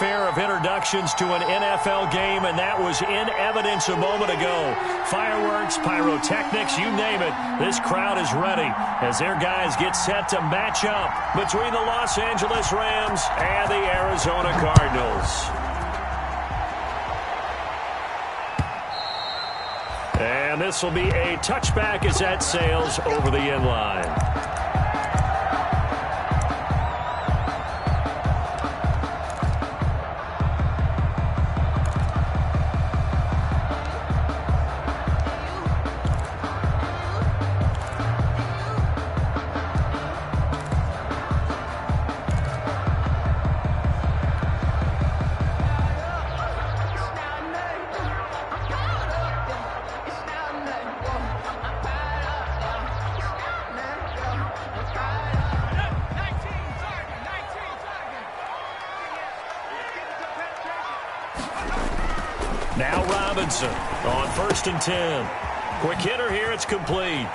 fanfare of introductions to an NFL game, and that was in evidence a moment ago. Fireworks, pyrotechnics, you name it. This crowd is ready as their guys get set to match up between the Los Angeles Rams and the Arizona Cardinals. And this will be a touchback as that sails over the end line. Now Robinson on 1st and 10. Quick hitter here, it's complete.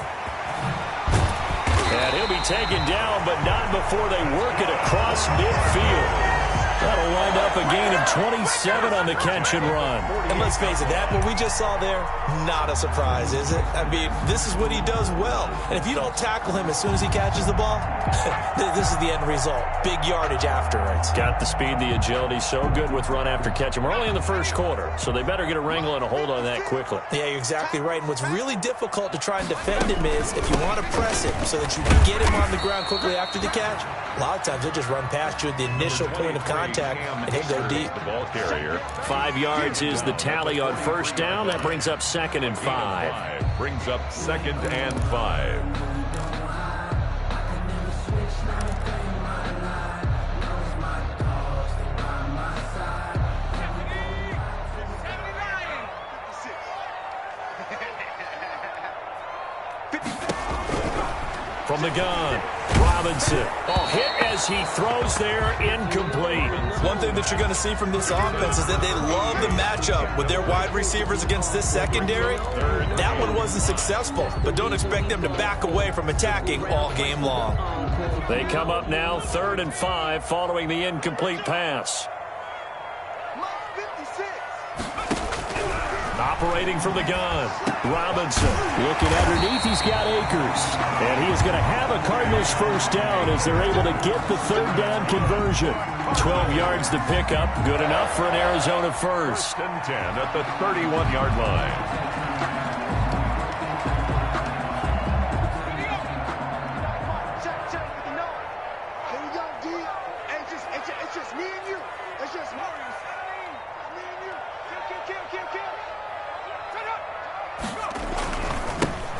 And he'll be taken down, but not before they work it across midfield. That'll wind up a gain of 27 on the catch and run. And let's face it, that what we just saw there, not a surprise, is it? I mean, this is what he does well. And if you don't tackle him as soon as he catches the ball, this is the end result. Big yardage afterwards. Got the speed, the agility, so good with run after catch. And we're only in the first quarter, so they better get a wrangle and a hold on that quickly. Yeah, you're exactly right. And what's really difficult to try and defend him is if you want to press him so that you can get him on the ground quickly after the catch, a lot of times he'll just run past you at the initial point of contact, and he'll go deep. The ball carrier. 5 yards is the tally on 1st down. That brings up 2nd and 5. Brings up 2nd and 5. From the gun, Robinson. Hit as he throws there, incomplete. One thing that you're going to see from this offense is that they love the matchup with their wide receivers against this secondary. That one wasn't successful, but don't expect them to back away from attacking all game long. They come up now 3rd and 5 following the incomplete pass. Operating from the gun, Robinson looking underneath. He's got Akers, and he is going to have a Cardinals 1st down as they're able to get the 3rd down conversion. 12 yards to pick up, good enough for an Arizona 1st. 1st and 10 at the 31-yard line.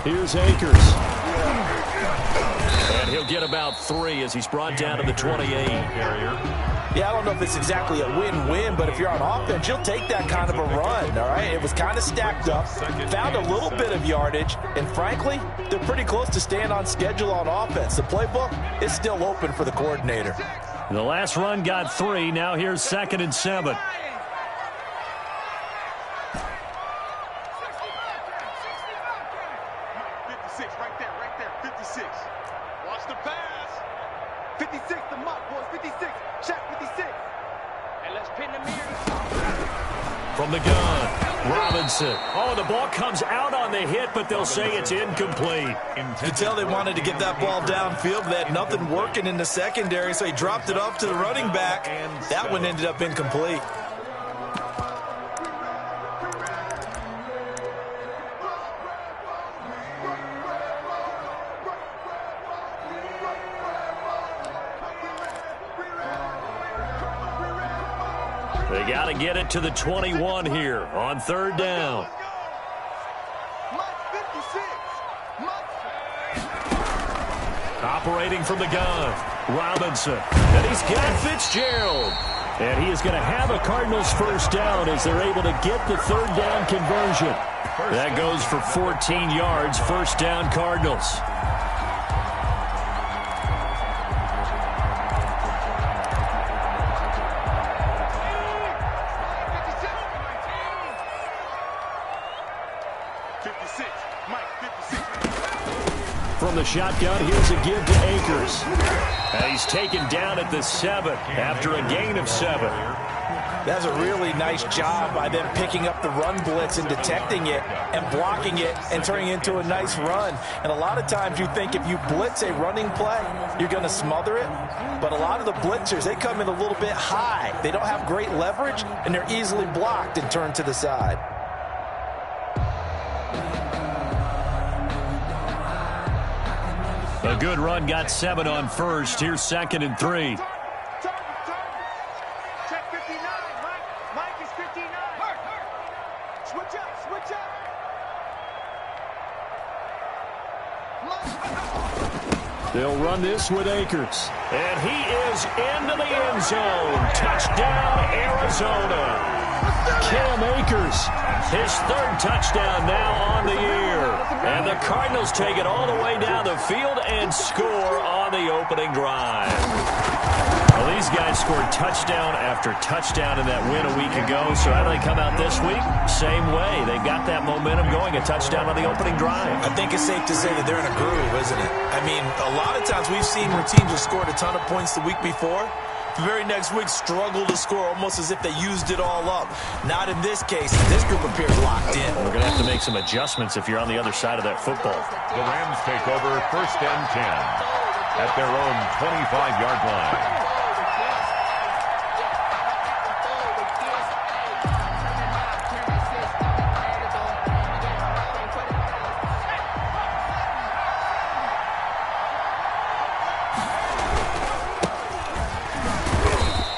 Here's Akers. And he'll get about 3 as he's brought down to the 28. Yeah, I don't know if it's exactly a win-win, but if you're on offense, you'll take that kind of a run, all right? It was kind of stacked up, found a little bit of yardage, and frankly, they're pretty close to staying on schedule on offense. The playbook is still open for the coordinator. The last run got 3. Now here's 2nd and 7. From the gun, Robinson. Oh, the ball comes out on the hit, but they'll say it's incomplete. You could tell they wanted to get that ball downfield. They had nothing working in the secondary, so he dropped it off to the running back. That one ended up incomplete. They got to get it to the 21 here on 3rd down. Operating from the gun, Robinson. And he's got Fitzgerald. And he is going to have a Cardinals 1st down as they're able to get the 3rd down conversion. That goes for 14 yards, 1st down Cardinals. From the shotgun, here's a give to Akers. And he's taken down at the 7 after a gain of 7. That's a really nice job by them picking up the run blitz and detecting it and blocking it and turning it into a nice run. And a lot of times you think if you blitz a running play, you're going to smother it. But a lot of the blitzers, they come in a little bit high. They don't have great leverage, and they're easily blocked and turned to the side. A good run got 7 on first. Here's 2nd and 3. Check 59. Mike is 59. Switch up. They'll run this with Akers. And he is into the end zone. Touchdown, Arizona. Cam Akers, his 3rd touchdown now on the year. And the Cardinals take it all the way down the field and score on the opening drive. Well, these guys scored touchdown after touchdown in that win a week ago. So how do they come out this week? Same way. They've got that momentum going, a touchdown on the opening drive. I think it's safe to say that they're in a groove, isn't it? I mean, a lot of times we've seen where teams have scored a ton of points the week before. The very next week struggle to score almost as if they used it all up. Not in this case. This group appears locked in. We're going to have to make some adjustments if you're on the other side of that football. The Rams take over 1st and 10 at their own 25-yard line.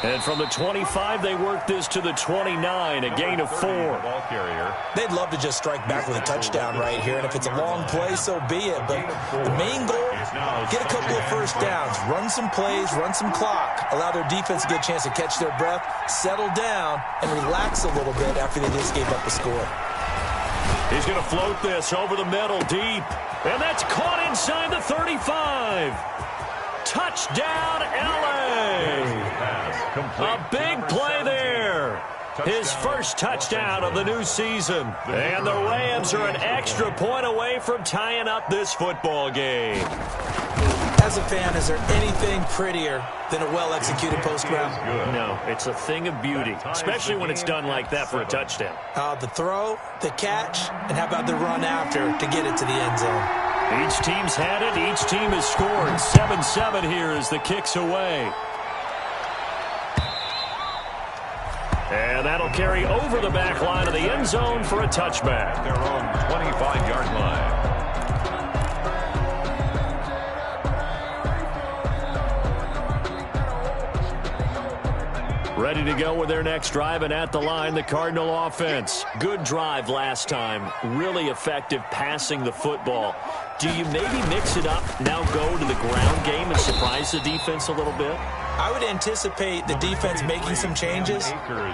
And from the 25, they work this to the 29, a gain of 4. Ball carrier. They'd love to just strike back with a touchdown right here, and if it's a long play, so be it. But the main goal, get a couple of first downs, run some plays, run some clock, allow their defense to get a chance to catch their breath, settle down, and relax a little bit after they just gave up a score. He's going to float this over the middle, deep. And that's caught inside the 35. Touchdown, L.A. A big play there. His first touchdown of the new season. And the Rams are an extra point away from tying up this football game. As a fan, is there anything prettier than a well-executed post route? No, it's a thing of beauty, especially when it's done like that for a touchdown. The throw, the catch, and how about the run after to get it to the end zone? Each team's had it. Each team has scored. 7-7 here as the kick's away. And that'll carry over the back line of the end zone for a touchback. Their own 25-yard line. Ready to go with their next drive, and at the line, the Cardinal offense. Good drive last time. Really effective passing the football. Do you maybe mix it up, now go to the ground game and surprise the defense a little bit? I would anticipate the defense making some changes,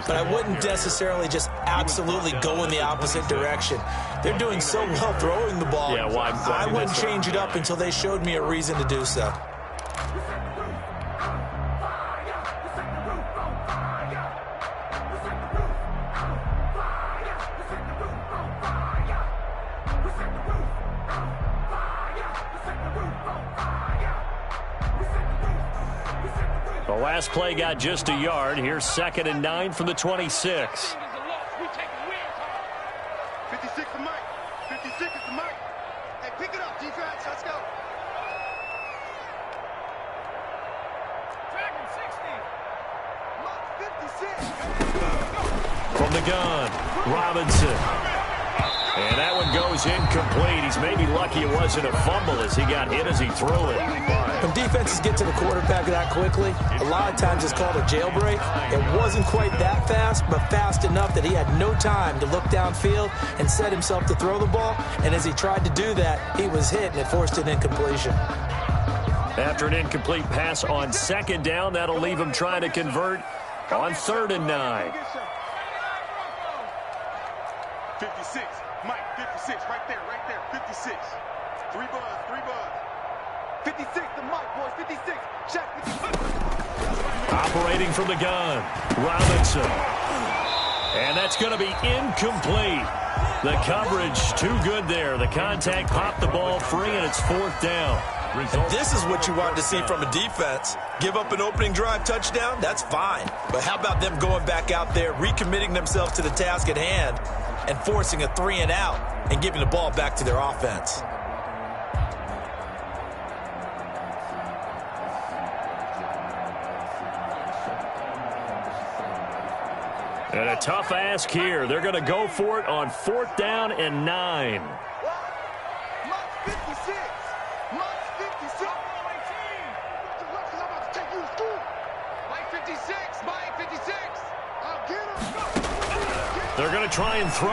but I wouldn't necessarily just absolutely go in the opposite direction. They're doing so well throwing the ball. Yeah, why I wouldn't change it up until they showed me a reason to do so. The last play got just a yard. Here's 2nd and 9 from the 26. 56 to Mike. 56 is the Mike. Hey, pick it up, defense. Let's go. Dragon 60. Mike 56. From the gun, Robinson. And that one goes incomplete. He's maybe lucky it wasn't a fumble as he got hit as he threw it. When defenses get to the quarterback that quickly, a lot of times it's called a jailbreak. It wasn't quite that fast, but fast enough that he had no time to look downfield and set himself to throw the ball. And as he tried to do that, he was hit, and it forced an incompletion. After an incomplete pass on 2nd down, that'll leave him trying to convert on 3rd and 9. 56. Mike, 56. Right there. 56. 3 buzz. 56 to Mike, boys. 56. Check. 56. Operating from the gun, Robinson. And that's going to be incomplete. The coverage too good there. The contact popped the ball free, and it's 4th down. And this is what you want to see from a defense. Give up an opening drive touchdown, that's fine. But how about them going back out there, recommitting themselves to the task at hand, and forcing a 3-and-out and giving the ball back to their offense? And a tough ask here. They're going to go for it on 4th down and 9. They're going to try and throw.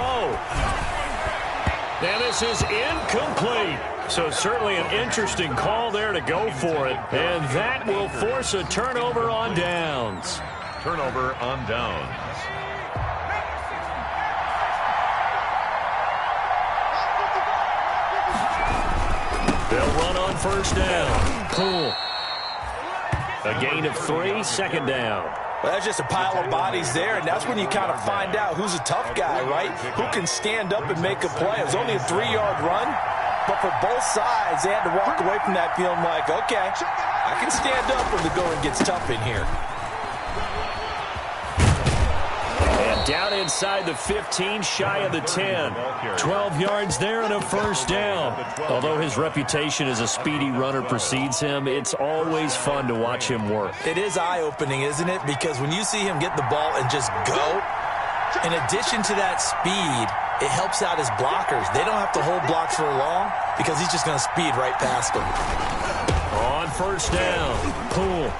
And this is incomplete. So certainly an interesting call there to go for it. And that will force a turnover on downs. Turnover on downs. They'll run on 1st down. Cool. A gain of 3, 2nd down. Well, that's just a pile of bodies there, and that's when you kind of find out who's a tough guy, right? Who can stand up and make a play. It was only a 3-yard run, but for both sides, they had to walk away from that feeling like, okay, I can stand up when the going gets tough in here. And down inside the 15, shy of the 10. 12 yards there and a 1st down. Although his reputation as a speedy runner precedes him, it's always fun to watch him work. It is eye-opening, isn't it? Because when you see him get the ball and just go, in addition to that speed, it helps out his blockers. They don't have to hold blocks for long because he's just going to speed right past them. On 1st down, Poole.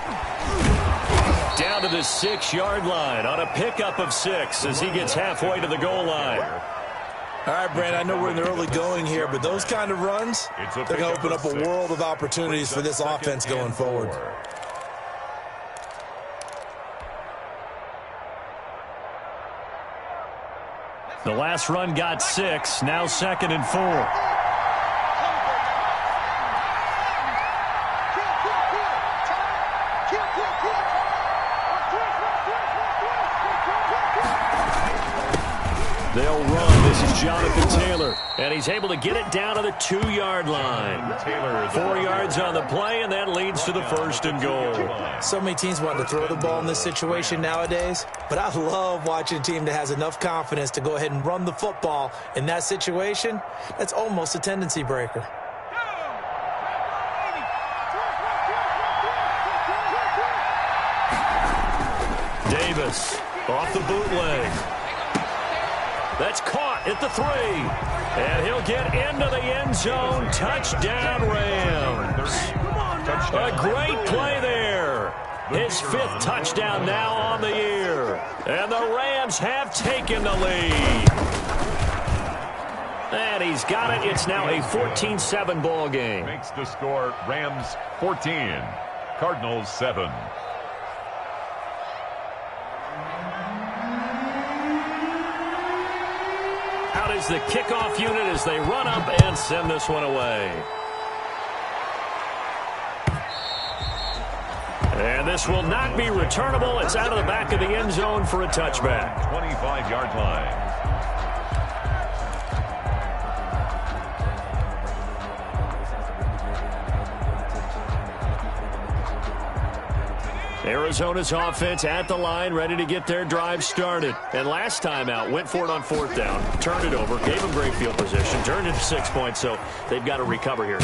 Down to the 6-yard line on a pickup of 6 as he gets halfway to the goal line. All right, Brand, I know we're in the early going here, but those kind of runs, they're going to open up a world of opportunities for this offense going forward. The last run got 6, now 2nd and 4. They'll run. This is Jonathan Taylor. And he's able to get it down to the 2-yard line. 4 yards on the play, and that leads to the 1st and goal. So many teams want to throw the ball in this situation nowadays, but I love watching a team that has enough confidence to go ahead and run the football in that situation. That's almost a tendency breaker. Davis off the bootleg. That's caught at the 3. And he'll get into the end zone. Touchdown, Rams. A great play there. His 5th touchdown now on the year. And the Rams have taken the lead. And he's got it. It's now a 14-7 ball game. Makes the score Rams 14, Cardinals 7. Out is the kickoff unit as they run up and send this one away. And this will not be returnable. It's out of the back of the end zone for a touchback. 25-yard line. Arizona's offense at the line, ready to get their drive started. And last time out, went for it on 4th down, turned it over, gave them great field position, turned it to 6 points, so they've got to recover here.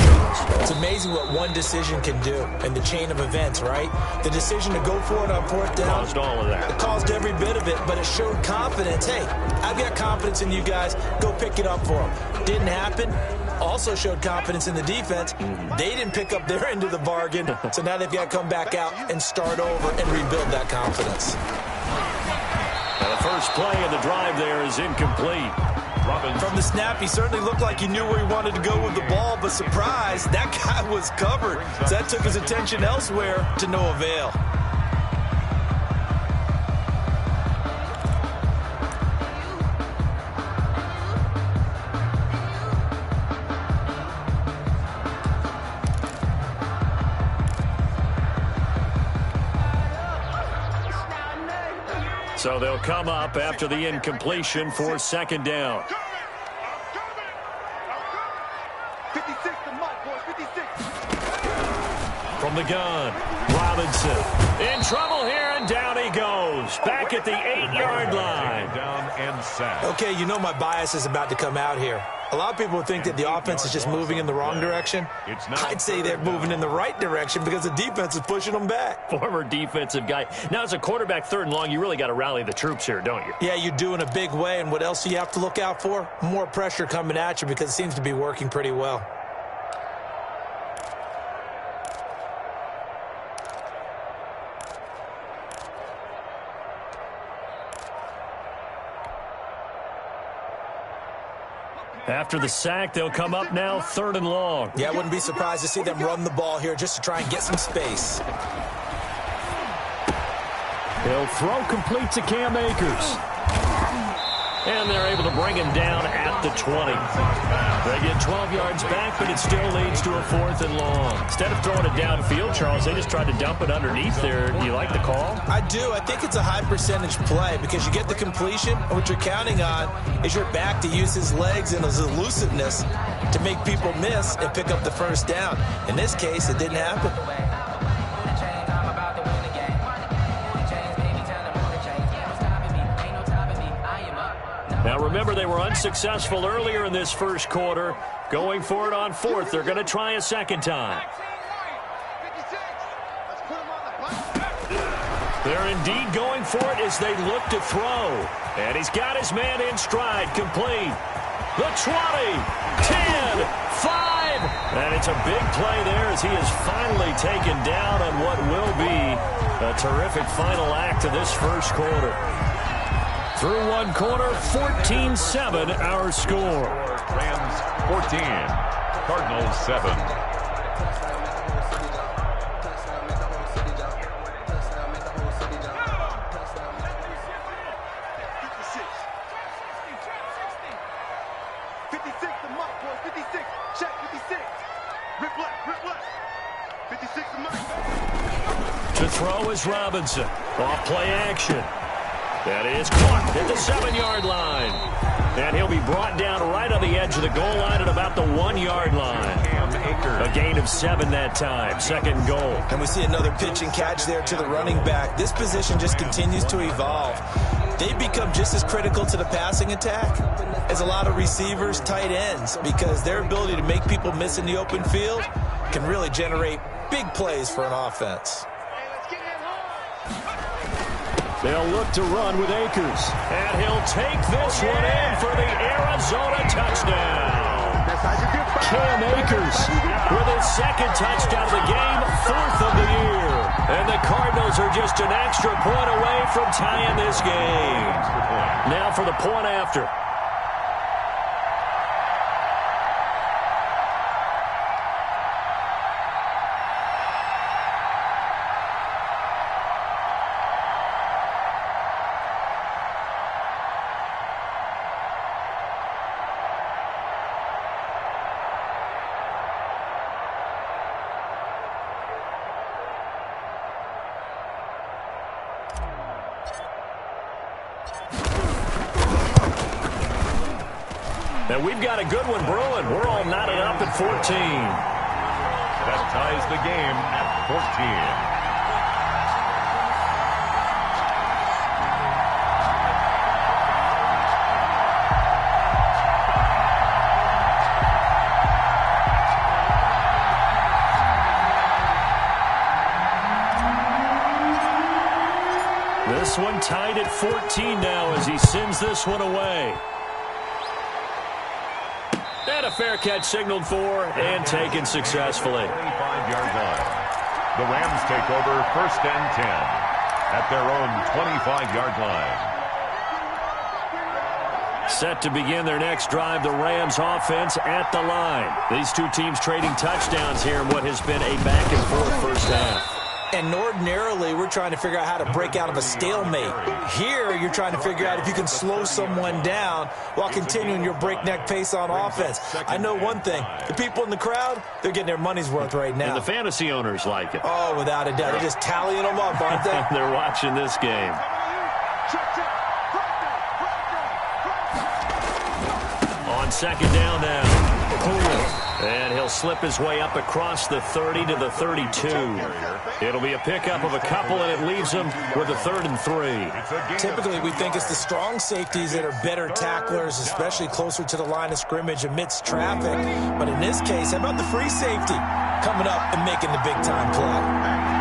It's amazing what one decision can do in the chain of events, right? The decision to go for it on 4th down. Caused all of that. It caused every bit of it, but it showed confidence. Hey, I've got confidence in you guys. Go pick it up for them. Didn't happen. Also showed confidence in the defense. They didn't pick up their end of the bargain, so now they've got to come back out and start over and rebuild that confidence. Now the first play of the drive there is incomplete. From the snap, he certainly looked like he knew where he wanted to go with the ball, but surprise, that guy was covered. So that took his attention elsewhere to no avail. So they'll come up after the incompletion for 2nd down. 56 to Mike, boys, 56. from the gun. Robinson in trouble here, and down he goes. Back at the 8-yard line. Down and sacked. Okay, you know my bias is about to come out here. A lot of people think that the offense is just moving in the wrong direction. I'd say they're moving in the right direction because the defense is pushing them back. Former defensive guy. Now, as a quarterback, 3rd and long, you really got to rally the troops here, don't you? Yeah, you do in a big way. And what else do you have to look out for? More pressure coming at you because it seems to be working pretty well. After the sack, they'll come up now 3rd and long. Yeah, I wouldn't be surprised to see them run the ball here just to try and get some space. He'll throw complete to Cam Akers. And they're able to bring him down at the 20. They get 12 yards back, but it still leads to a 4th and long. Instead of throwing it downfield, Charles, they just tried to dump it underneath there. Do you like the call? I do. I think it's a high percentage play because you get the completion, and what you're counting on is your back to use his legs and his elusiveness to make people miss and pick up the 1st down. In this case, it didn't happen. Now, remember, they were unsuccessful earlier in this 1st quarter. Going for it on 4th. They're going to try a 2nd time. They're indeed going for it as they look to throw. And he's got his man in stride, complete. The 20, 10, 5. And it's a big play there as he is finally taken down on what will be a terrific final act of this 1st quarter. Through 1 quarter, 14-7 our score. Rams 14, Cardinals 7. 56, the Mike, boys. 56. Check, 56. Rip left. 56, the Mike. To throw is Robinson. Off play action. That is caught at the 7-yard line. And he'll be brought down right on the edge of the goal line at about the 1-yard line. A gain of 7 that time. 2nd goal. And we see another pitch and catch there to the running back. This position just continues to evolve. They become just as critical to the passing attack as a lot of receivers, tight ends, because their ability to make people miss in the open field can really generate big plays for an offense. They'll look to run with Akers. And he'll take this one in for the Arizona touchdown. Cam Akers with his 2nd touchdown of the game, 4th of the year. And the Cardinals are just an extra point away from tying this game. Now for the point after. And we've got a good one brewing. We're all knotted up at 14. That ties the game at 14. This one tied at 14 now as he sends this one away. And a fair catch signaled for and taken successfully. 25-yard line. The Rams take over 1st and 10 at their own 25-yard line. Set to begin their next drive, the Rams offense at the line. These two teams trading touchdowns here in what has been a back-and-forth 1st half. And ordinarily, we're trying to figure out how to break out of a stalemate. Here, you're trying to figure out if you can slow someone down while continuing your breakneck pace on offense. I know one thing. The people in the crowd, they're getting their money's worth right now. And the fantasy owners like it. Oh, without a doubt. They're just tallying them up, aren't they? They're watching this game. On on second down now. And he'll slip his way up across the 30 to the 32. It'll be a pickup of a couple, and it leaves him with a 3rd and 3. Typically, we think it's the strong safeties that are better tacklers, especially closer to the line of scrimmage amidst traffic. But in this case, how about the free safety coming up and making the big-time play?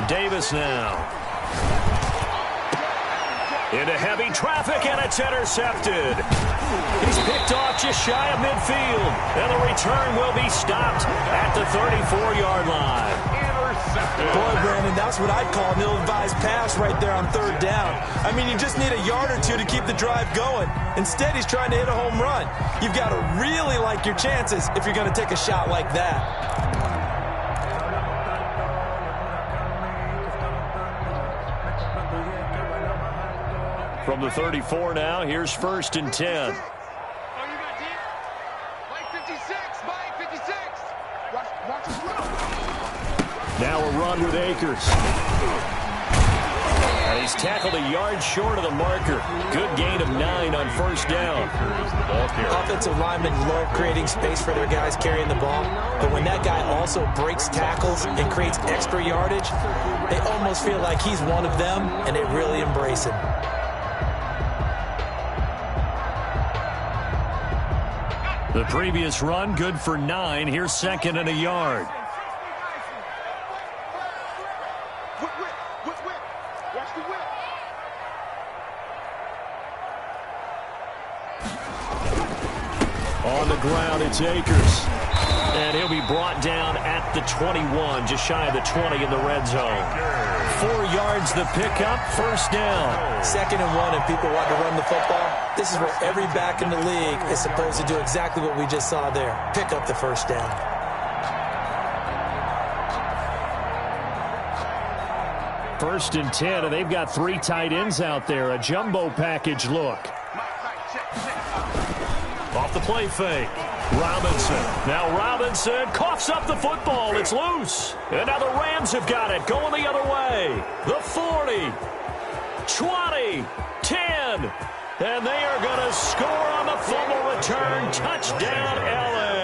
Davis now. Into heavy traffic, and it's intercepted. He's picked off just shy of midfield, and the return will be stopped at the 34-yard line. Intercepted. Boy, Brandon, that's what I'd call an ill-advised pass right there on 3rd down. I mean, you just need a yard or two to keep the drive going. Instead, he's trying to hit a home run. You've got to really like your chances if you're going to take a shot like that. From the 34 now, here's 1st and 10. Now a run with Akers. And he's tackled a yard short of the marker. Good gain of 9 on 1st down. Offensive linemen love creating space for their guys carrying the ball, but when that guy also breaks tackles and creates extra yardage, they almost feel like he's one of them, and they really embrace him. The previous run, good for 9. Here's 2nd and a yard. On the ground, it's Akers. And he'll be brought down at the 21, just shy of the 20 in the red zone. 4 yards the pickup, 1st down. 2nd and 1, and people want to run the football. This is where every back in the league is supposed to do exactly what we just saw there. Pick up the 1st down. First and 10, and they've got 3 tight ends out there. A jumbo package look. Off the play fake. Robinson. Now Robinson coughs up the football. It's loose. And now the Rams have got it. Going the other way. The 40. 20. 10. And they are going to score on the fumble return. Touchdown, L.A.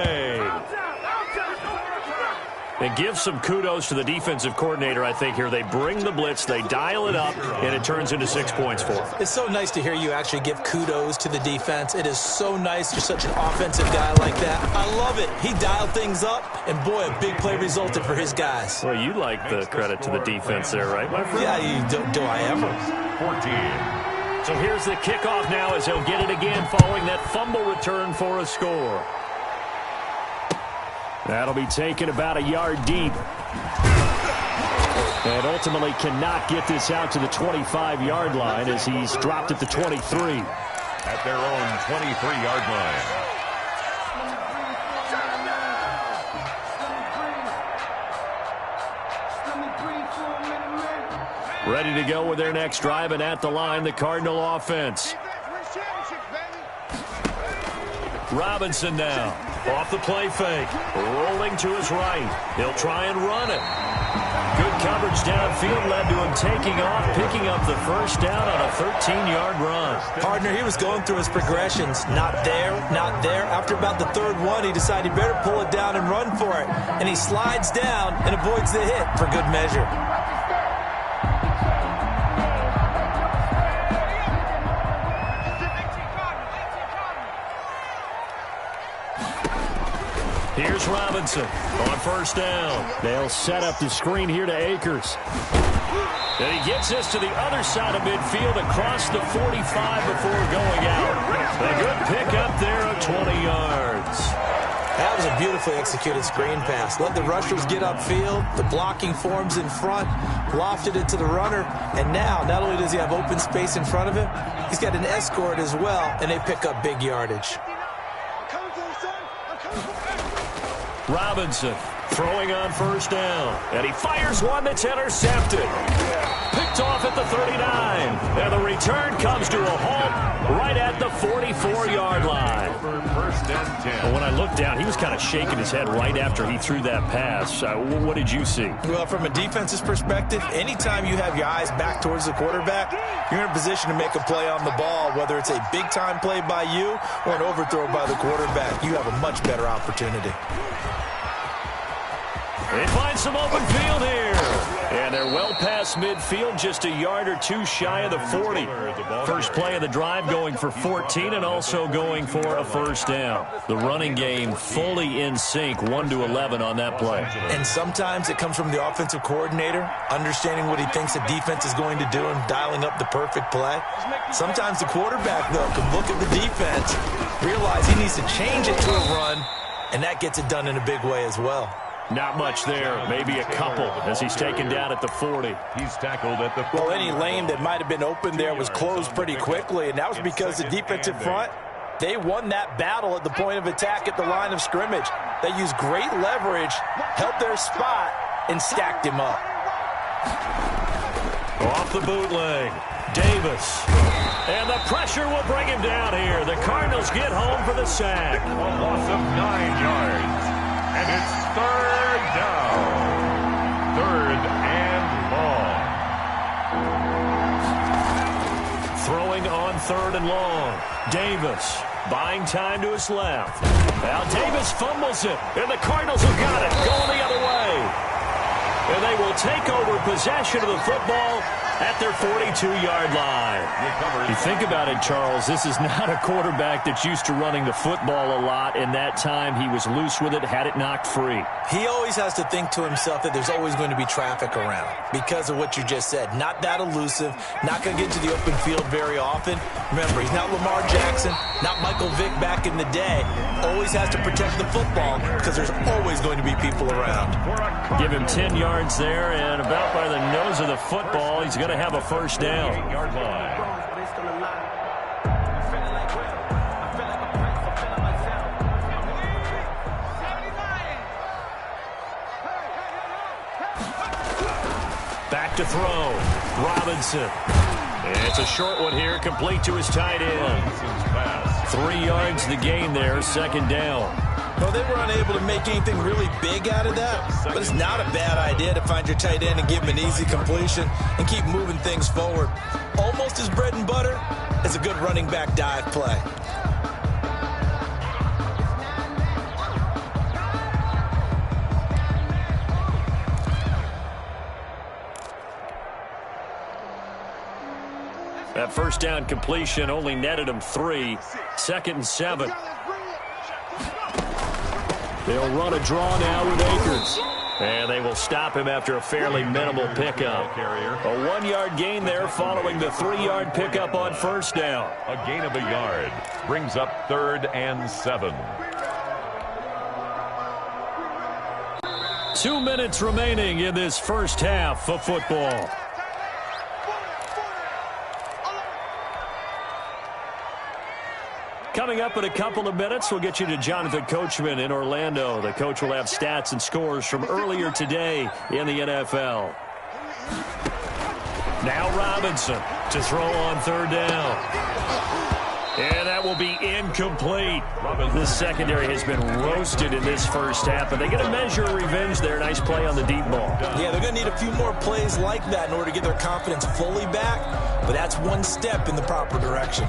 And give some kudos to the defensive coordinator, I think, here. They bring the blitz, they dial it up, and it turns into 6 points for them. It's so nice to hear you actually give kudos to the defense. It is so nice you're such an offensive guy like that. I love it. He dialed things up, and boy, a big play resulted for his guys. Well, you like the credit to the defense there, right, my friend? Yeah, do I ever? 14. So here's the kickoff now as he'll get it again following that fumble return for a score. That'll be taken about a yard deep. And ultimately cannot get this out to the 25-yard line as he's dropped at the 23. At their own 23-yard line. Ready to go with their next drive, and at the line, the Cardinal offense. Robinson now. Off the play fake. Rolling to his right. He'll try and run it. Good coverage downfield led to him taking off, picking up the 1st down on a 13-yard run. Partner, he was going through his progressions. Not there, not there. After about the 3rd one, he decided better pull it down and run for it. And he slides down and avoids the hit for good measure. Here's Robinson on 1st down. They'll set up the screen here to Akers. And he gets this to the other side of midfield across the 45 before going out. A good pickup there of 20 yards. That was a beautifully executed screen pass. Let the rushers get upfield. The blocking forms in front. Lofted it to the runner. And now, not only does he have open space in front of him, he's got an escort as well, and they pick up big yardage. Robinson throwing on 1st down. And he fires one that's intercepted. Picked off at the 39. And the return comes to a halt right at the 44-yard line. first and 10. Well, when I looked down, he was kind of shaking his head right after he threw that pass. What did you see? Well, from a defense's perspective, anytime you have your eyes back towards the quarterback, you're in a position to make a play on the ball, whether it's a big-time play by you or an overthrow by the quarterback. You have a much better opportunity. They find some open field here. And they're well past midfield, just a yard or two shy of the 40. First play of the drive going for 14 and also going for a first down. The running game fully in sync, 1-11 on that play. And sometimes it comes from the offensive coordinator, understanding what he thinks the defense is going to do and dialing up the perfect play. Sometimes the quarterback, though, can look at the defense, realize he needs to change it to a run, and that gets it done in a big way as well. Not much there, maybe a couple as he's taken down at the 40. He's tackled at the 40. Well, any lane that might have been open there was closed pretty quickly, and that was because the defensive front, they won that battle at the point of attack at the line of scrimmage. They used great leverage, held their spot, and stacked him up. Off the bootleg, Davis. And the pressure will bring him down here. The Cardinals get home for the sack. A loss of 9 yards. And it's third down. Third and long. Throwing on third and long. Davis buying time to his left. Now Davis fumbles it. And the Cardinals have got it. Going the other way. And they will take over possession of the football at their 42-yard line. You think about it, Charles, this is not a quarterback that's used to running the football a lot. In that time, he was loose with it, had it knocked free. He always has to think to himself that there's always going to be traffic around because of what you just said. Not that elusive, not going to get to the open field very often. Remember, he's not Lamar Jackson, not Michael Vick back in the day. Always has to protect the football because there's always going to be people around. Give him 10 yards there, and about by the nose of the football, he's going to have a first down. 8-yard line. Back to throw. Robinson. And it's a short one here, complete to his tight end. 3 yards the gain there, second down. Well, they were unable to make anything really big out of that, but it's not a bad idea to find your tight end and give him an easy completion and keep moving things forward. Almost as bread and butter as a good running back dive play. That first down completion only netted him 3. Second and 7. They'll run a draw now with Akers. And they will stop him after a fairly minimal pickup. A 1-yard gain there following the 3-yard pickup on first down. A gain of a yard brings up third and 7. 2 minutes remaining in this first half of football. Coming up in a couple of minutes, we'll get you to Jonathan Coachman in Orlando. The coach will have stats and scores from earlier today in the NFL. Now Robinson to throw on third down. And that will be incomplete. The secondary has been roasted in this first half, but they get a measure of revenge there. Nice play on the deep ball. Yeah, they're going to need a few more plays like that in order to get their confidence fully back, but that's one step in the proper direction.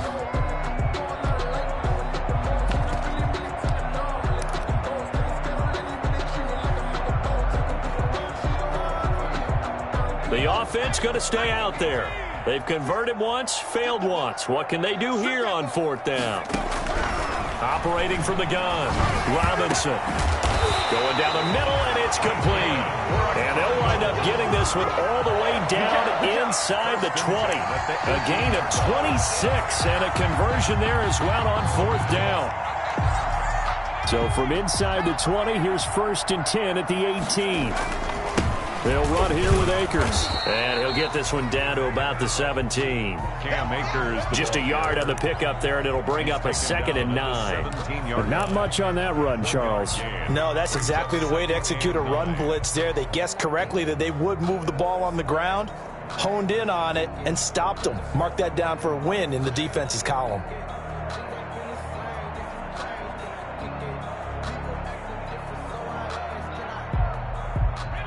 The offense going to stay out there. They've converted once, failed once. What can they do here on fourth down? Operating from the gun, Robinson. Going down the middle, and it's complete. And they'll wind up getting this one all the way down inside the 20. A gain of 26 and a conversion there as well on fourth down. So from inside the 20, here's first and 10 at the 18. They'll run here with Akers. And he'll get this one down to about the 17. Cam Akers. Just a yard on the pickup there, and it'll bring up a 2nd and 9. But not much on that run, Charles. No, that's exactly the way to execute a run blitz there. They guessed correctly that they would move the ball on the ground, honed in on it, and stopped them. Mark that down for a win in the defense's column.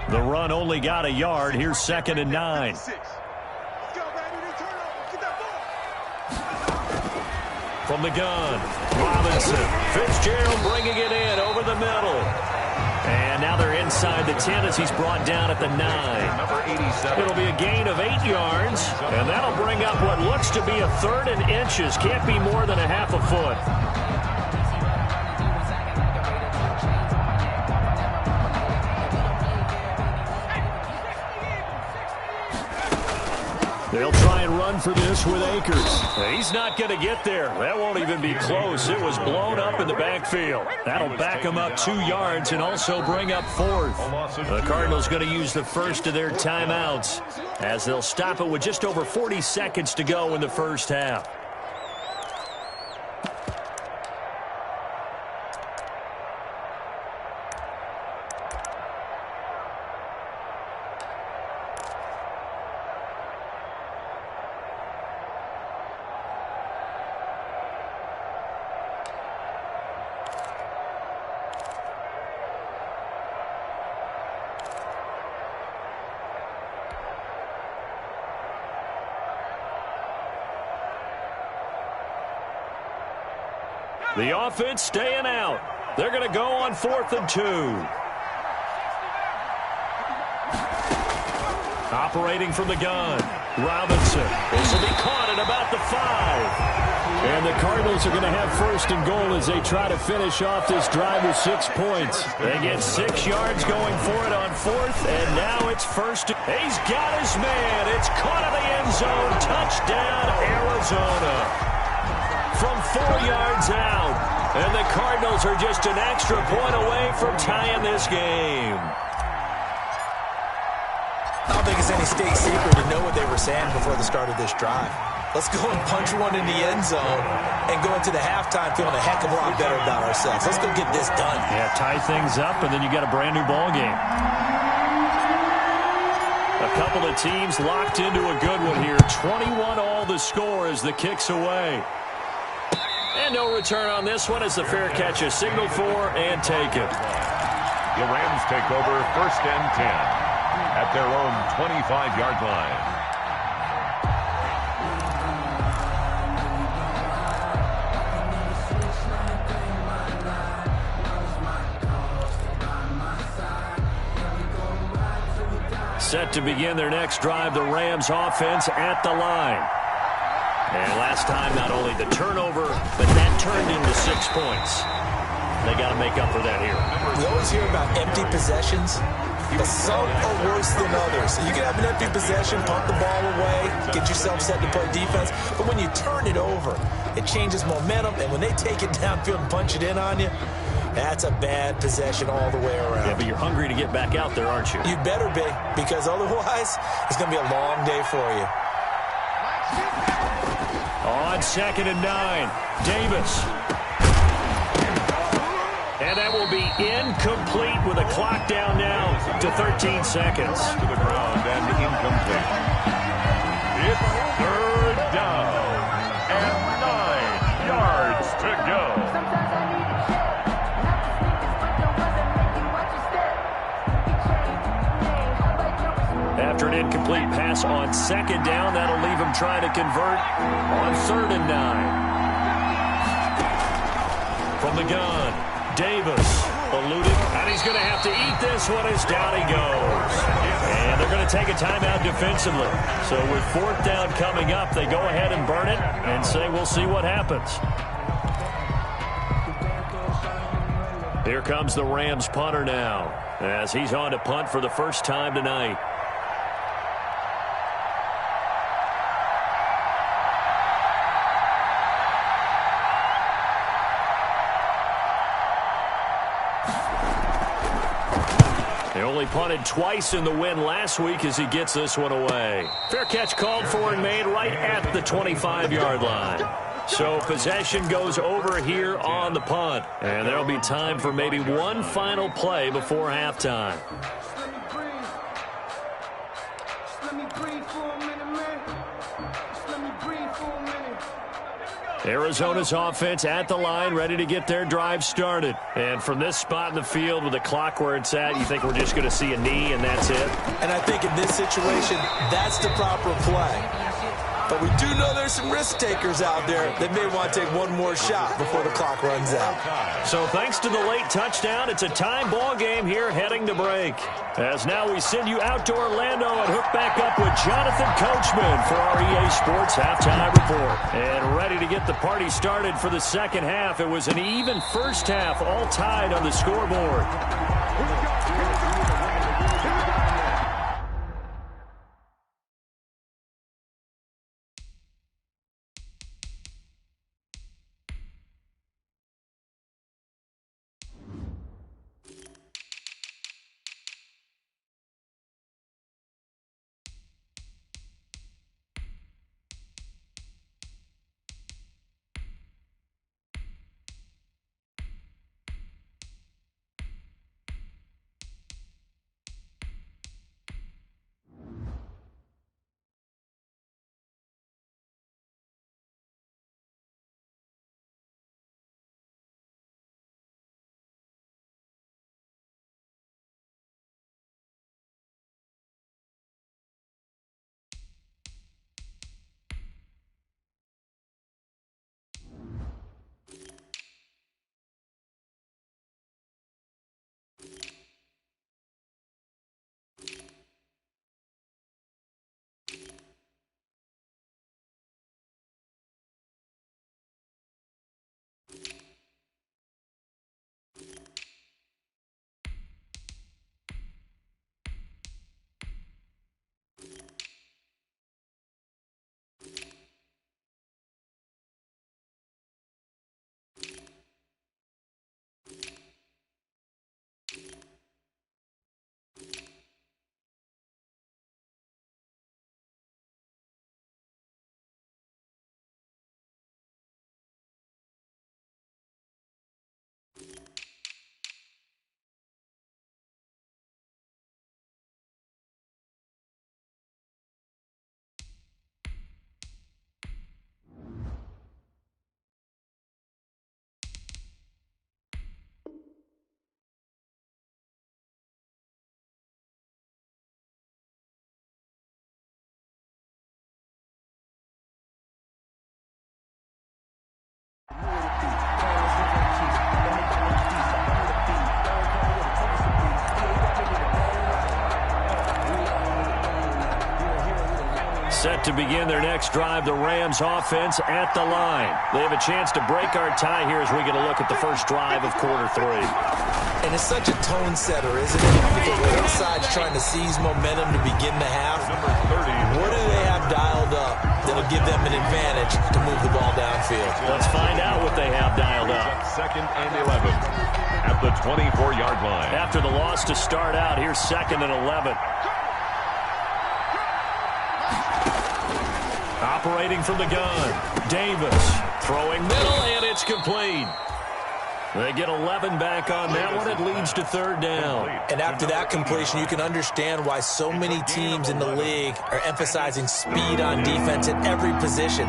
The run only got a yard. Here's 2nd and 9. Let's go, baby. Turn over. Get that ball. From the gun, Robinson. Fitzgerald bringing it in over the middle. And now they're inside the 10 as he's brought down at the 9. Number 87. It'll be a gain of 8 yards, and that'll bring up what looks to be a 3rd and inches. Can't be more than a half a foot. They'll try and run for this with Akers. He's not going to get there. That won't even be close. It was blown up in the backfield. That'll back him up 2 yards and also bring up 4th. The Cardinals going to use the first of their timeouts as they'll stop it with just over 40 seconds to go in the first half. The offense staying out. They're going to go on 4th and 2. Operating from the gun, Robinson. This will be caught at about the 5. And the Cardinals are going to have 1st and goal as they try to finish off this drive with 6 points. They get 6 yards going for it on 4th, and now it's 1st. He's got his man. It's caught in the end zone. Touchdown, Arizona. From 4 yards out. And the Cardinals are just an extra point away from tying this game. I don't think it's any state secret to know what they were saying before the start of this drive. Let's go and punch one in the end zone and go into the halftime feeling a heck of a lot better about ourselves. Let's go get this done. Yeah, tie things up, and then you got a brand new ball game. A couple of teams locked into a good one here. 21 all the score as the kick's away. And no return on this one as the fair catch is signaled for and taken. The Rams take over 1st and 10 at their own 25-yard line. Set to begin their next drive, the Rams offense at the line. And last time, not only the turnover, but that turned into 6 points. They got to make up for that here. We always hear about empty possessions, but some are worse than others. You can have an empty possession, pump the ball away, get yourself set to play defense, but when you turn it over, it changes momentum, and when they take it downfield and punch it in on you, that's a bad possession all the way around. Yeah, but you're hungry to get back out there, aren't you? You better be, because otherwise, it's going to be a long day for you. On 2nd and 9, Davis. And that will be incomplete with a clock down now to 13 seconds. To the ground and incomplete. It's 3rd down and 9 yards to go. After an incomplete pass on 2nd down, that'll leave him trying to convert on 3rd and 9. From the gun, Davis eluded, and he's going to have to eat this one as down he goes. And they're going to take a timeout defensively. So with 4th down coming up, they go ahead and burn it and say we'll see what happens. Here comes the Rams punter now as he's on to punt for the first time tonight. They only punted twice in the win last week as he gets this one away. Fair catch called for and made right at the 25-yard line. So possession goes over here on the punt. And there'll be time for maybe one final play before halftime. Let me breathe for a minute, man. Just let me breathe for a minute. Arizona's offense at the line, ready to get their drive started. And from this spot in the field with the clock where it's at, you think we're just going to see a knee and that's it? And I think in this situation, that's the proper play. But we do know there's some risk takers out there that may want to take one more shot before the clock runs out. So thanks to the late touchdown, it's a time ball game here heading to break. As now we send you out to Orlando and hook back up with Jonathan Coachman for our EA Sports Halftime Report. And ready to get the party started for the second half. It was an even first half, all tied on the scoreboard. Set to begin their next drive, the Rams offense at the line. They have a chance to break our tie here as we get a look at the first drive of quarter three. And it's such a tone setter, isn't it? Because both sides trying to seize momentum to begin the half. What do they have dialed up that'll give them an advantage to move the ball downfield? Let's find out what they have dialed up. Second and 11 at the 24-yard line. After the loss to start out, here's second and 11. Operating from the gun, Davis throwing middle, and it's complete. They get 11 back on that one. It leads to third down. And after that completion, you can understand why so many teams in the league are emphasizing speed on defense at every position.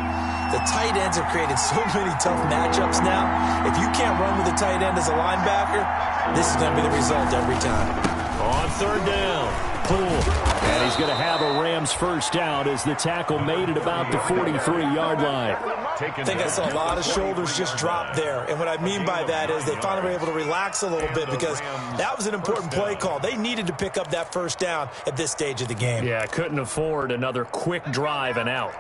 The tight ends have created so many tough matchups now. If you can't run with a tight end as a linebacker, this is going to be the result every time. On third down, Poole. And he's going to have a Rams first down as the tackle made it about the 43-yard line. I think I saw a lot of shoulders just drop there. And what I mean by that is they finally were able to relax a little bit because that was an important play call. They needed to pick up that first down at this stage of the game. Yeah, couldn't afford another quick drive and out.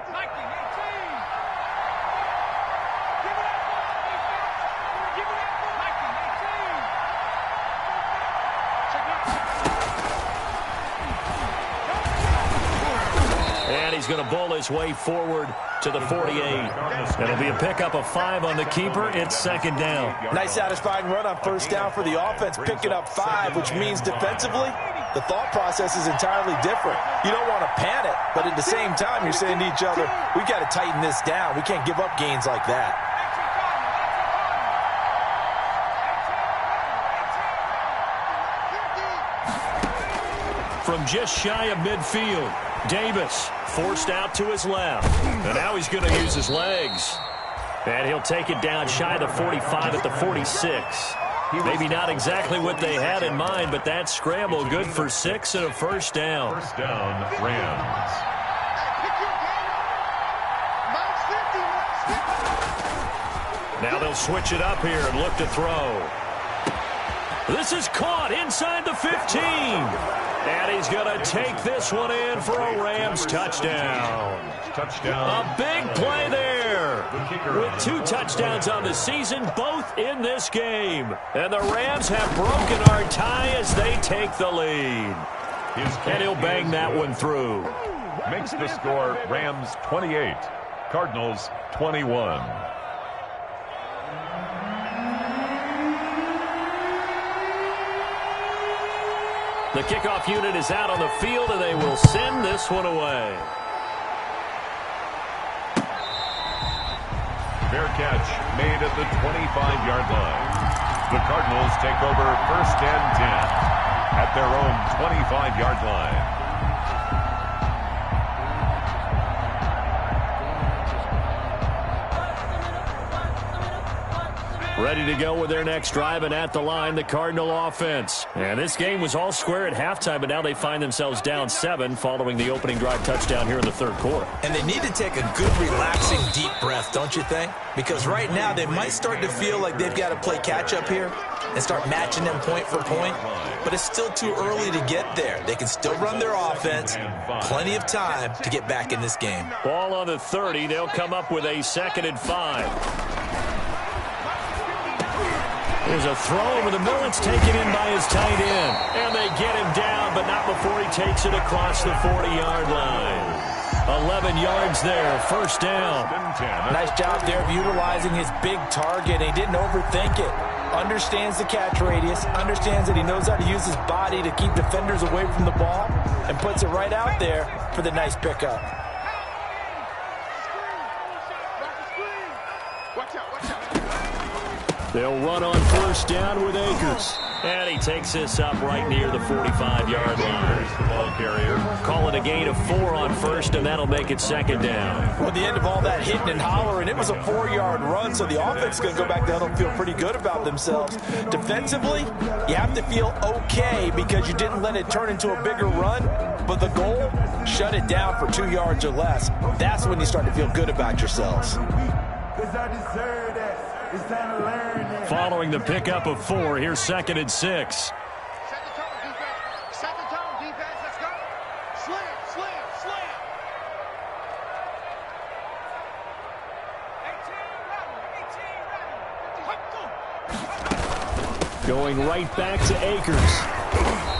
He's going to bowl his way forward to the 48. It'll be a pickup of 5 on the keeper. It's second down. Nice satisfying run on first down for the offense, picking up 5, which means defensively, the thought process is entirely different. You don't want to panic, but at the same time, you're saying to each other, we've got to tighten this down. We can't give up gains like that. From just shy of midfield, Davis forced out to his left. And now he's going to use his legs. And he'll take it down shy of the 45 at the 46. Maybe not exactly what they had in mind, but that scramble good for 6 and a first down. First down, Rams. Now they'll switch it up here and look to throw. This is caught inside the 15. And he's going to take this one in for a Rams touchdown. A big play there. With 2 touchdowns on the season, both in this game. And the Rams have broken our tie as they take the lead. And he'll bang that one through. Makes the score Rams 28, Cardinals 21. The kickoff unit is out on the field, and they will send this one away. Fair catch made at the 25-yard line. The Cardinals take over first and 10 at their own 25-yard line. Ready to go with their next drive, and at the line, the Cardinal offense. And this game was all square at halftime, but now they find themselves down 7 following the opening drive touchdown here in the third quarter. And they need to take a good, relaxing, deep breath, don't you think? Because right now, they might start to feel like they've got to play catch-up here and start matching them point for point. But it's still too early to get there. They can still run their offense. Plenty of time to get back in this game. Ball on the 30. They'll come up with a 2nd and 5. There's a throw over the middle. It's taken in by his tight end. And they get him down, but not before he takes it across the 40-yard line. 11 yards there, first down. Nice job there of utilizing his big target. He didn't overthink it. Understands the catch radius, understands that he knows how to use his body to keep defenders away from the ball, and puts it right out there for the nice pickup. They'll run on first down with Akers. And he takes this up right near the 45-yard line. The ball carrier. Call it a gain of 4 on first, and that'll make it 2nd down. Well, at the end of all that hitting and hollering, it was a 4-yard run, so the offense is going to go back down and feel pretty good about themselves. Defensively, you have to feel okay because you didn't let it turn into a bigger run, but the goal, shut it down for 2 yards or less. That's when you start to feel good about yourselves. Following the pickup of 4, here's 2nd and 6. Set the tone, defense. Set the tone, defense. Let's go. Slam, slam, slam. 18 ready. Going right back to Akers.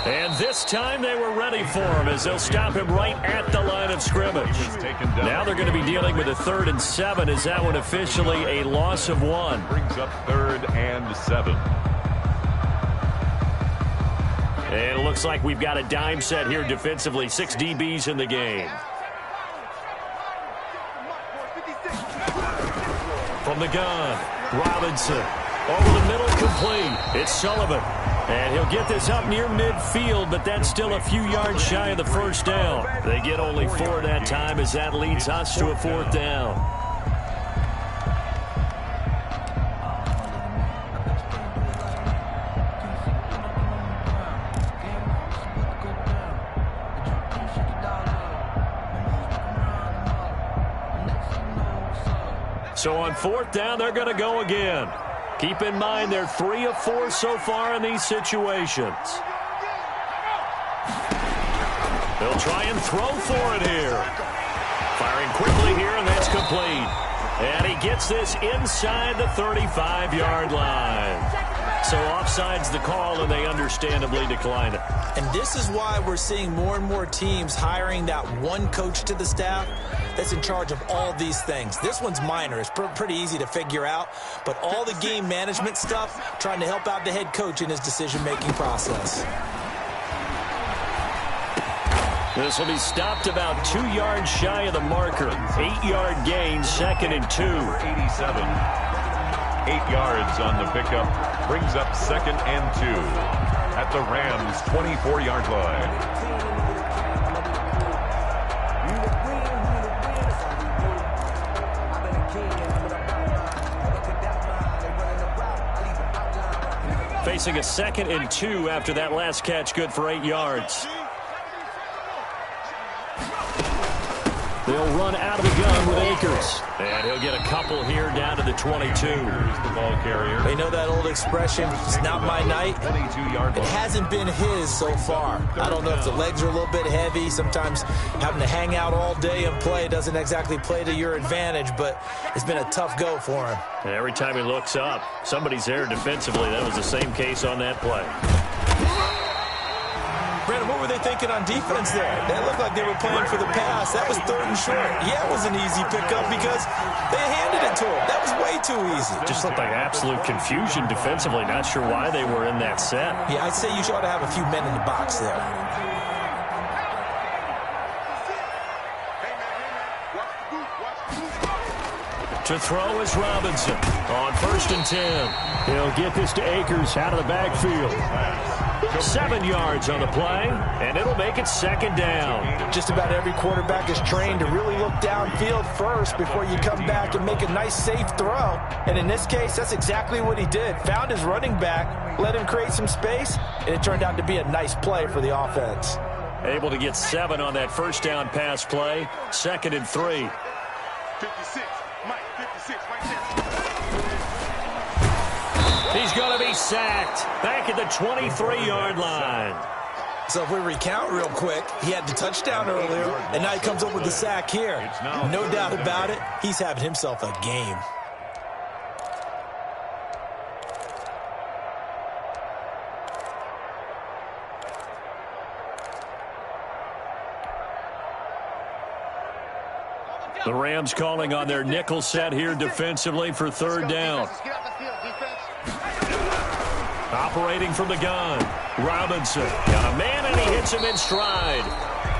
And this time they were ready for him as they'll stop him right at the line of scrimmage. Now they're going to be dealing with a 3rd and 7. Is that one officially a loss of 1? Brings up 3rd and 7. And it looks like we've got a dime set here defensively. 6 DBs in the game. From the gun, Robinson. Over the middle, complete. It's Sullivan. And he'll get this up near midfield, but that's still a few yards shy of the first down. They get only 4 that time as that leads us to a 4th down. So on 4th down, they're going to go again. Keep in mind they're 3 of 4 so far in these situations. They'll try and throw for it here. Firing quickly here, and that's complete. And he gets this inside the 35-yard line. So offside's the call, and they understandably decline it. And this is why we're seeing more and more teams hiring that one coach to the staff that's in charge of all these things. This one's minor. It's pretty easy to figure out. But all the game management stuff, trying to help out the head coach in his decision-making process. This will be stopped about 2 yards shy of the marker. 8-yard gain, 2nd and 2. 87. 8 yards on the pickup. Brings up 2nd and 2 at the Rams' 24-yard line. facing a 2nd and 2 after that last catch, good for 8 yards. They'll run out of the gun with Akers. And he'll get a couple here down to the 22. Here's the ball carrier. They know that old expression, it's not my night. 22-yard It line. hasn't been his so far. I don't know if the legs are a little bit heavy. Sometimes having to hang out all day and play doesn't exactly play to your advantage, but it's been a tough go for him. And every time he looks up, somebody's there defensively. That was the same case on that play. Brandon, what were they thinking on defense there? They looked like they were playing for the pass. That was 3rd and short. Yeah, it was an easy pickup because they handed it to him. That was way too easy. Just looked like absolute confusion defensively. Not sure why they were in that set. Yeah, I'd say you ought to have a few men in the box there. To throw is Robinson on 1st and 10. He'll get this to Akers out of the backfield. 7 yards on the play, and it'll make it 2nd down. Just about every quarterback is trained to really look downfield first before you come back and make a nice, safe throw. And in this case, that's exactly what he did. Found his running back, let him create some space, and it turned out to be a nice play for the offense. Able to get 7 on that 1st down pass play. 2nd and 3. 56, Mike, 56, right there. He's going to be sacked back at the 23-yard line. So if we recount real quick, he had the touchdown earlier, and now he comes up with the sack here. No doubt about it, he's having himself a game. The Rams calling on their nickel set here defensively for 3rd down. Operating from the gun, Robinson. Got a man, and he hits him in stride.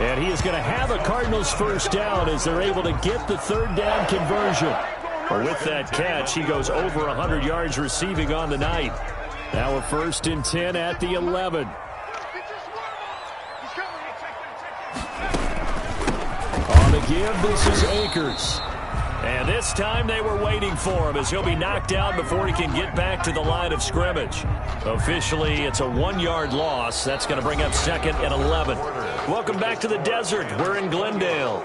And he is going to have a Cardinals 1st down as they're able to get the 3rd down conversion. But with that catch, he goes over 100 yards receiving on the night. Now a 1st and 10 at the 11. On the give, this is Akers. And this time they were waiting for him as he'll be knocked out before he can get back to the line of scrimmage. Officially, it's a 1-yard loss. That's going to bring up 2nd and 11. Welcome back to the desert. We're in Glendale.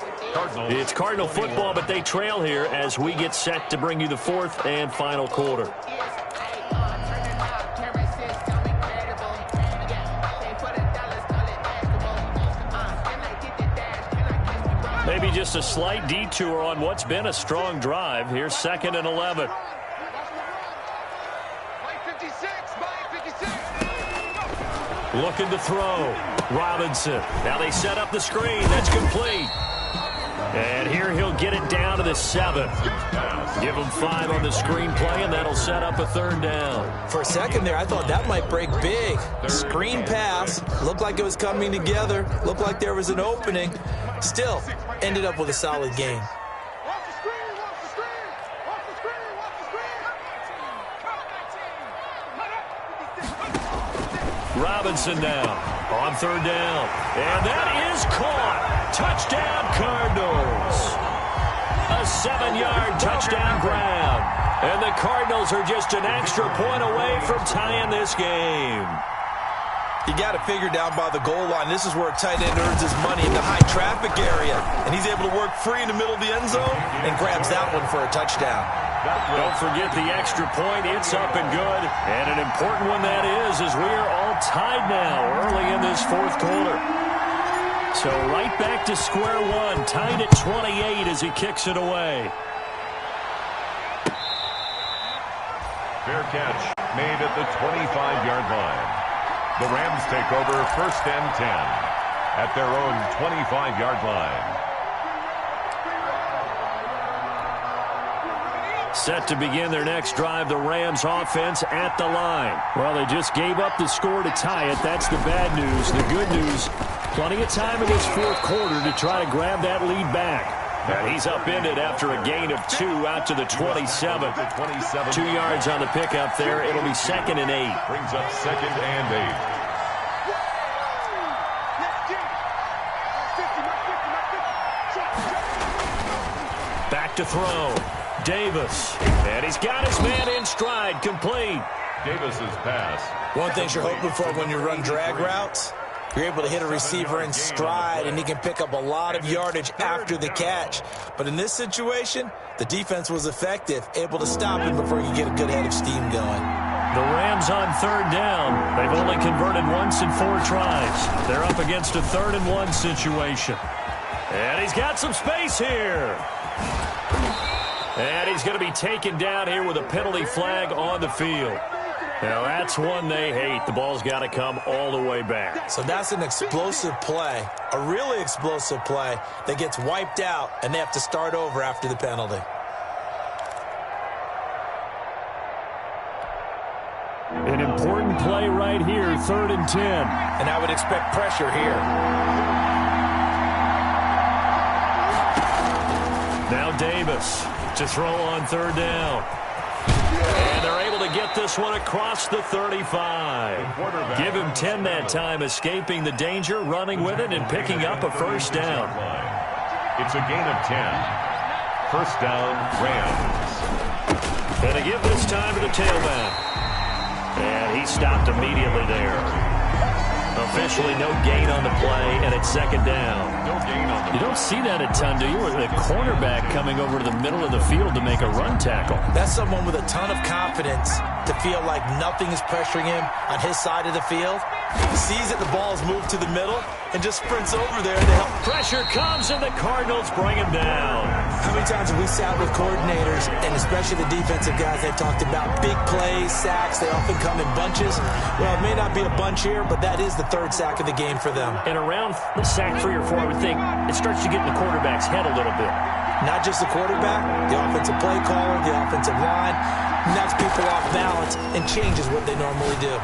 It's Cardinal football, but they trail here as we get set to bring you the 4th and final quarter. Maybe just a slight detour on what's been a strong drive. Here's 2nd and 11. Looking to throw. Robinson. Now they set up the screen. That's complete. And here he'll get it down to the 7. Give him 5 on the screen play, and that'll set up a 3rd down. For a second there, I thought that might break big. Screen pass. Looked like it was coming together. Looked like there was an opening. Still, ended up with a solid game. Robinson now on 3rd down. And that is caught. Touchdown, Cardinals. A 7-yard touchdown grab. And the Cardinals are just an extra point away from tying this game. You got to figure down by the goal line. This is where a tight end earns his money in the high traffic area. And he's able to work free in the middle of the end zone and grabs that one for a touchdown. Don't forget the extra point. It's up and good. And an important one that is as we are all tied now early in this 4th quarter. So right back to square one, tied at 28 as he kicks it away. Fair catch made at the 25-yard line. The Rams take over 1st and 10 at their own 25-yard line. Set to begin their next drive, the Rams offense at the line. Well, they just gave up the score to tie it. That's the bad news. The good news, plenty of time in this 4th quarter to try to grab that lead back. And he's upended after a gain of 2 out to the 27. 2 yards on the pickup there. It'll be 2nd and 8. Brings up 2nd and 8. Back to throw. Davis. And he's got his man in stride. Complete. Davis's pass. One thing you're hoping for when you run drag routes, you're able to hit a receiver in stride, and he can pick up a lot of yardage after the catch. But in this situation, the defense was effective, able to stop him before he could get a good head of steam going. The Rams on third down. They've only converted once in 4 tries. They're up against a 3rd-and-1 situation. And he's got some space here. And he's going to be taken down here with a penalty flag on the field. Now, that's one they hate. The ball's got to come all the way back. So that's an explosive play, a really explosive play that gets wiped out, and they have to start over after the penalty. An important play right here, 3rd and 10. And I would expect pressure here. Now Davis to throw on 3rd down. And they're able to get this one across the 35. Give him 10 that time, escaping the danger, running with it, and picking up a 1st down. It's a gain of 10. 1st down, Rams. And they give this time to the tailback. And he stopped immediately there. Officially no gain on the play, and it's 2nd down. No gain on the play. You don't see that a ton, do you? With a cornerback coming over to the middle of the field to make a run tackle. That's someone with a ton of confidence to feel like nothing is pressuring him on his side of the field. He sees that the ball's moved to the middle and just sprints over there to help. Pressure comes, and the Cardinals bring him down. How many times have we sat with coordinators, and especially the defensive guys, they've talked about big plays, sacks. They often come in bunches. Well, it may not be a bunch here, but that is the 3rd sack of the game for them. And around sack 3 or 4, I would think it starts to get in the quarterback's head a little bit. Not just the quarterback, the offensive play caller, the offensive line, knocks people off balance and changes what they normally do.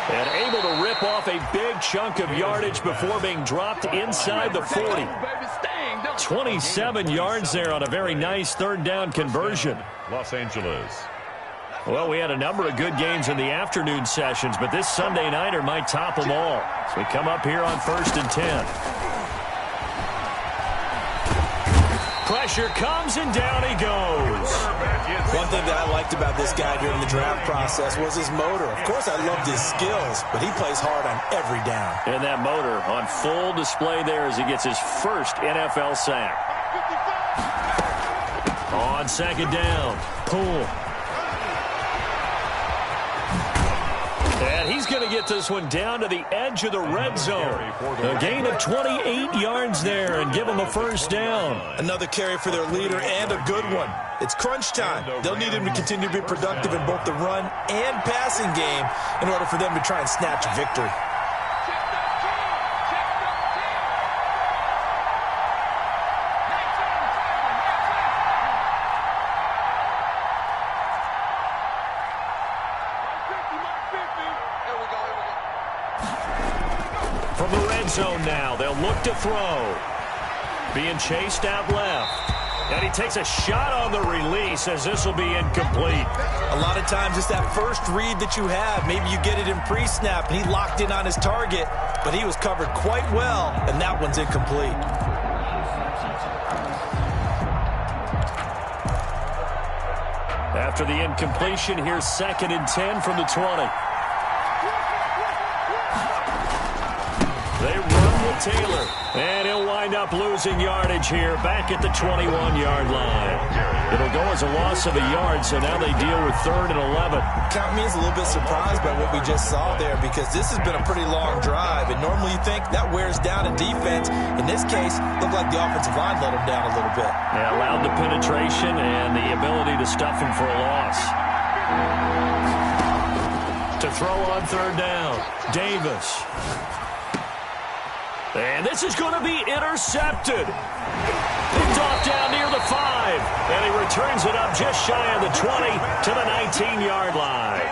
And able to rip off a big chunk of yardage before being dropped inside the 40. 27 yards there on a very nice 3rd down conversion. Los Angeles. Well, we had a number of good games in the afternoon sessions, but this Sunday nighter might top them all. So we come up here on 1st and 10. Pressure comes, and down he goes. One thing that I liked about this guy during the draft process was his motor. Of course, I loved his skills, but he plays hard on every down. And that motor on full display there as he gets his 1st NFL sack. On 2nd down, Poole. And he's going to get this one down to the edge of the red zone. A gain of 28 yards there and give him a 1st down. Another carry for their leader and a good one. It's crunch time. They'll need him to continue to be productive in both the run and passing game in order for them to try and snatch victory. From the red zone now, they'll look to throw. Being chased out left. And he takes a shot on the release as this will be incomplete. A lot of times it's that first read that you have. Maybe you get it in pre-snap and he locked in on his target, but he was covered quite well, and that one's incomplete. After the incompletion, here's 2nd and 10 from the 20. They run with Taylor, and he'll wind up losing yardage here back at the 21-yard line. It'll go as a loss of a yard, so now they deal with 3rd and 11. Count me as a little bit surprised by what we just saw there, because this has been a pretty long drive, and normally you think that wears down a defense. In this case, it looked like the offensive line let him down a little bit. They allowed the penetration and the ability to stuff him for a loss. To throw on 3rd down, Davis. And this is going to be intercepted. Picked off down near the 5. And he returns it up just shy of the 20 to the 19-yard line.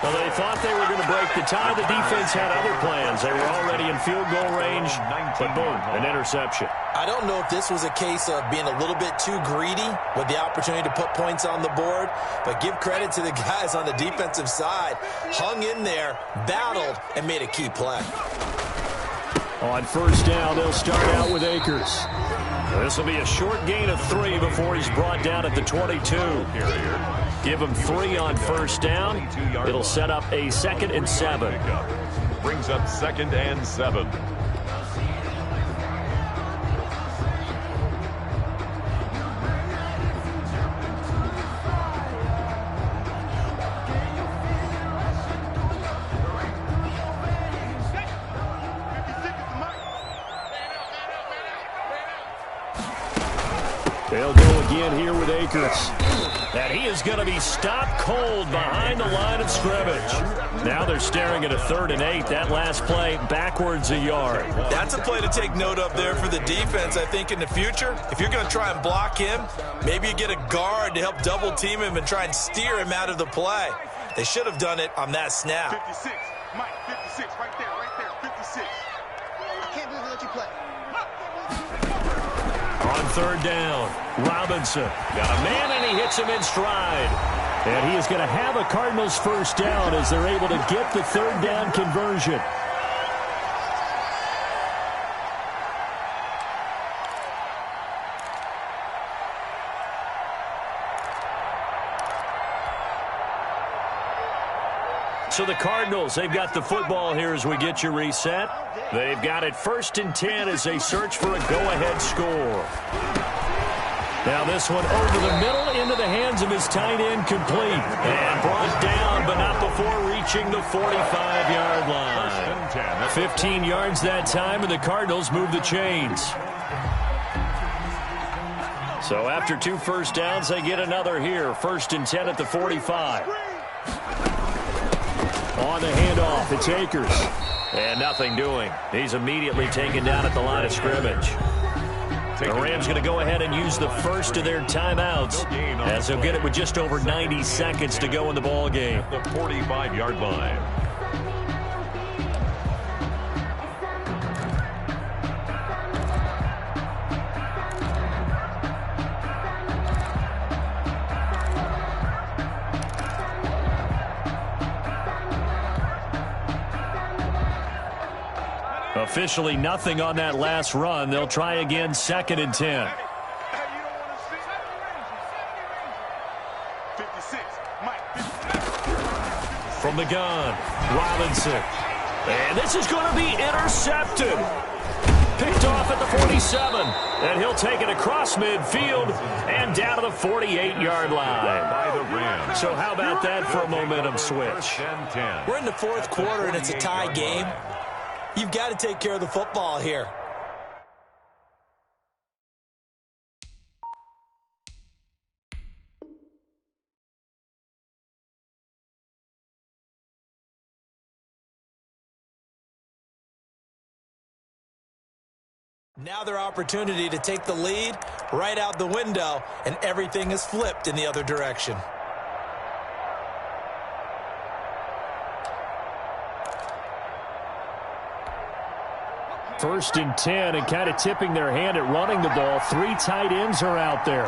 Well, they thought they were going to break the tie. The defense had other plans. They were already in field goal range. But boom, an interception. I don't know if this was a case of being a little bit too greedy with the opportunity to put points on the board, but give credit to the guys on the defensive side. Hung in there, battled, and made a key play. On 1st down, they'll start out with Akers. This will be a short gain of 3 before he's brought down at the 22. Give him 3 on first down. It'll set up a 2nd and 7. Brings up 2nd and 7. They'll go again here with Akers. And he is going to be stopped cold behind the line of scrimmage. Now they're staring at a 3rd and 8. That last play backwards a yard. That's a play to take note of there for the defense, I think, in the future. If you're going to try and block him, maybe you get a guard to help double team him and try and steer him out of the play. They should have done it on that snap. 56, Mike, 56, right there, 56. I can't believe they let you play. On 3rd down, Robinson got a man, and he hits him in stride. And he is going to have a Cardinals first down as they're able to get the 3rd down conversion. So the Cardinals, they've got the football here as we get you reset. They've got it 1st and 10 as they search for a go-ahead score. Now this one over the middle into the hands of his tight end, complete. And brought down, but not before reaching the 45-yard line. 15 yards that time, and the Cardinals move the chains. So after 2 first downs, they get another here. 1st and 10 at the 45. On the handoff, it's Akers. And nothing doing. He's immediately taken down at the line of scrimmage. The Rams going to go ahead and use the first of their timeouts as they'll get it with just over 90 seconds to go in the ball game. The 45-yard line. Officially nothing on that last run. They'll try again, 2nd and 10. 56, Mike, 56. From the gun, Robinson. And this is going to be intercepted. Picked off at the 47. And he'll take it across midfield and down to the 48-yard line. By the Rams. So how about that for a momentum switch? We're in the 4th quarter, and it's a tie game. You've got to take care of the football here. Now their opportunity to take the lead right out the window, and everything is flipped in the other direction. First and 10, and kind of tipping their hand at running the ball. 3 tight ends are out there.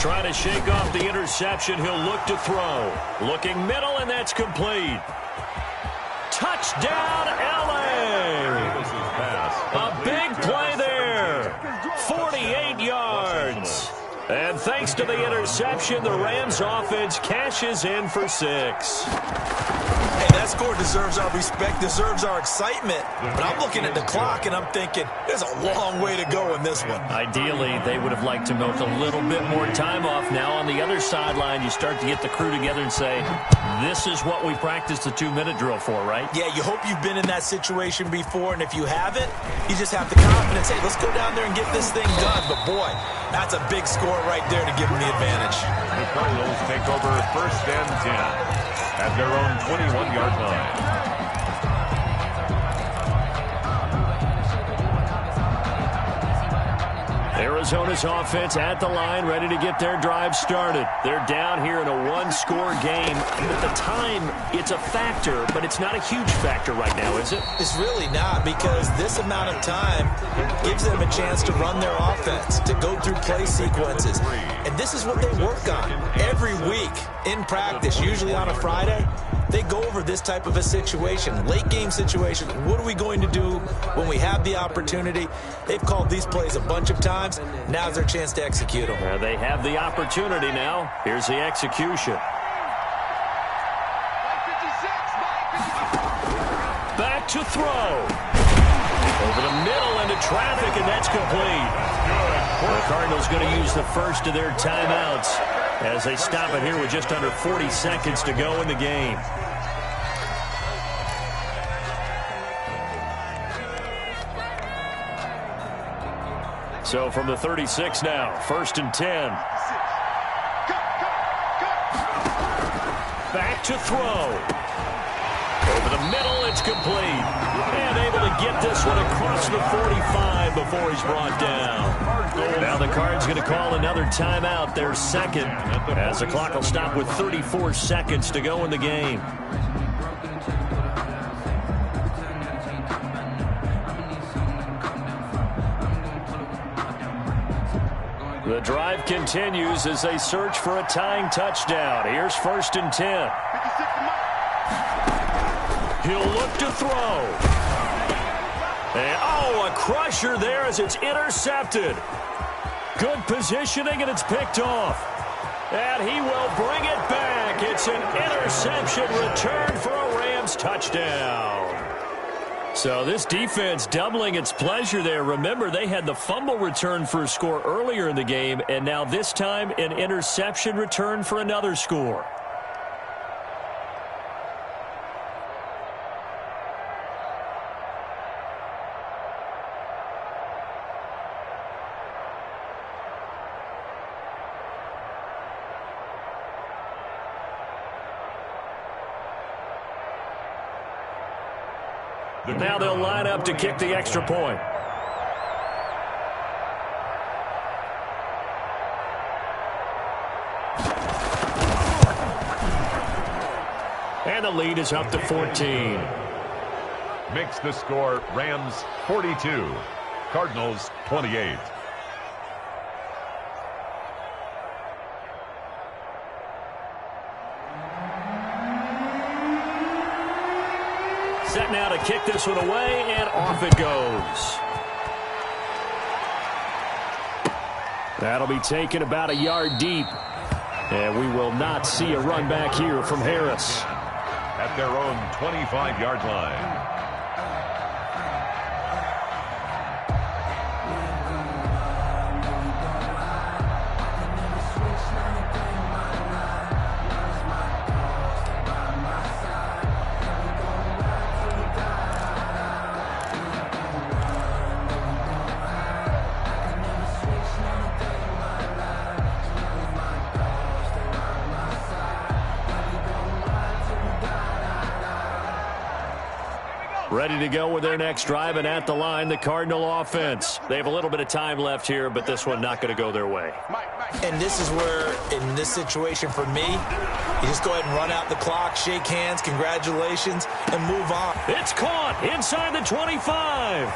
Trying to shake off the interception. He'll look to throw. Looking middle, and that's complete. Touchdown, L.A. A big play there. 48 yards. And thanks to the interception, the Rams offense cashes in for 6. Hey, that score deserves our respect, deserves our excitement. But I'm looking at the clock, and I'm thinking, there's a long way to go in this one. Ideally, they would have liked to milk a little bit more time off. Now on the other sideline, you start to get the crew together and say, this is what we practiced the 2-minute drill for, right? Yeah, you hope you've been in that situation before, and if you haven't, you just have the confidence, hey, let's go down there and get this thing done. But boy, that's a big score right there to give them the advantage. The Cardinals take over 1st and 10 at their own 21-yard line. Arizona's offense at the line, ready to get their drive started. They're down here in a 1-score game. At the time, it's a factor, but it's not a huge factor right now, is it? It's really not, because this amount of time gives them a chance to run their offense, to go through play sequences. And this is what they work on every week in practice, usually on a Friday. they go over this type of a situation, late game situation. What are we going to do when we have the opportunity? They've called these plays a bunch of times. Now's their chance to execute them. They have the opportunity now. Here's the execution. Back to throw. Over the middle into traffic, and that's complete. The Cardinals going to use the first of their timeouts as they stop it here with just under 40 seconds to go in the game. So from the 36 now, 1st and 10. Back to throw. Over the middle, it's complete. And able to get this one across the 45 before he's brought down. Now the Cards going to call another timeout, their second, as the clock will stop with 34 seconds to go in the game. The drive continues as they search for a tying touchdown. Here's 1st and 10. He'll look to throw. And, a crusher there as it's intercepted. Good positioning, and it's picked off. And he will bring it back. It's an interception return for a Rams touchdown. So this defense doubling its pleasure there. Remember, they had the fumble return for a score earlier in the game, and now this time an interception return for another score. Now they'll line up to kick the extra point. And the lead is up to 14. Makes the score Rams 42, Cardinals 28. Set now to kick this one away, and off it goes. That'll be taken about a yard deep. And we will not see a run back here from Harris. At their own 25-yard line. Ready to go with their next drive, and at the line, the Cardinal offense. They have a little bit of time left here, but this one not going to go their way. And this is where, in this situation for me, you just go ahead and run out the clock, shake hands, congratulations, and move on. It's caught inside the 25.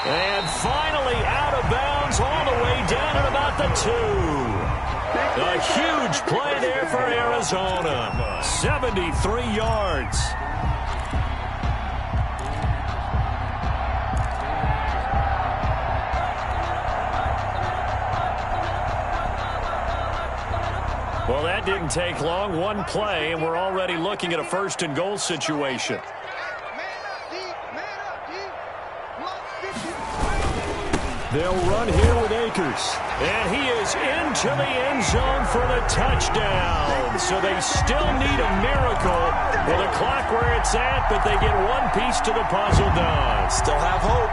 And finally out of bounds all the way down at about the 2. A huge play there for Arizona. 73 yards. Well, that didn't take long. One play, and we're already looking at a 1st and goal situation. They'll run here with Akers. And he is into the end zone for the touchdown. So they still need a miracle with a clock where it's at, but they get one piece to the puzzle done. Still have hope.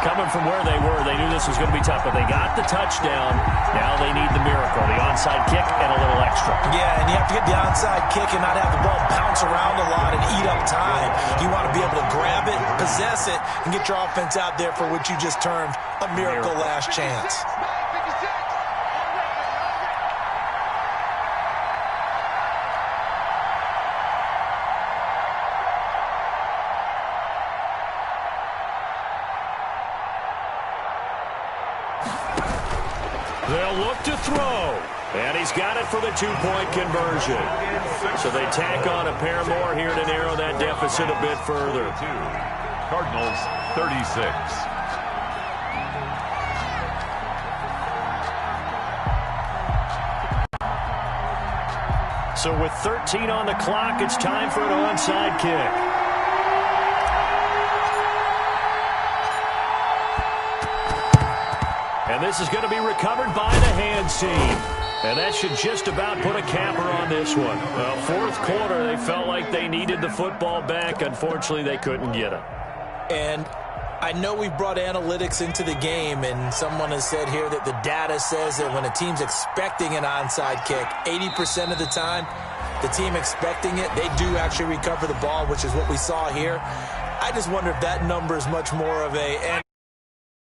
Coming from where they were, they knew this was going to be tough, but they got the touchdown. Now they need the miracle, the onside kick and a little extra. Yeah, and you have to get the onside kick and not have the ball bounce around a lot and eat up time. You want to be able to grab it, possess it, and get your offense out there for what you just termed a miracle last chance. They'll look to throw. And he's got it for the two-point conversion. So they tack on a pair more here to narrow that deficit a bit further. Cardinals 36. So with 13 on the clock, it's time for an onside kick. And this is going to be recovered by the hands team. And that should just about put a capper on this one. Fourth quarter, they felt like they needed the football back. Unfortunately, they couldn't get it. And I know we brought analytics into the game, and someone has said here that the data says that when a team's expecting an onside kick, 80% of the time, the team expecting it, they do actually recover the ball, which is what we saw here. I just wonder if that number is much more of a...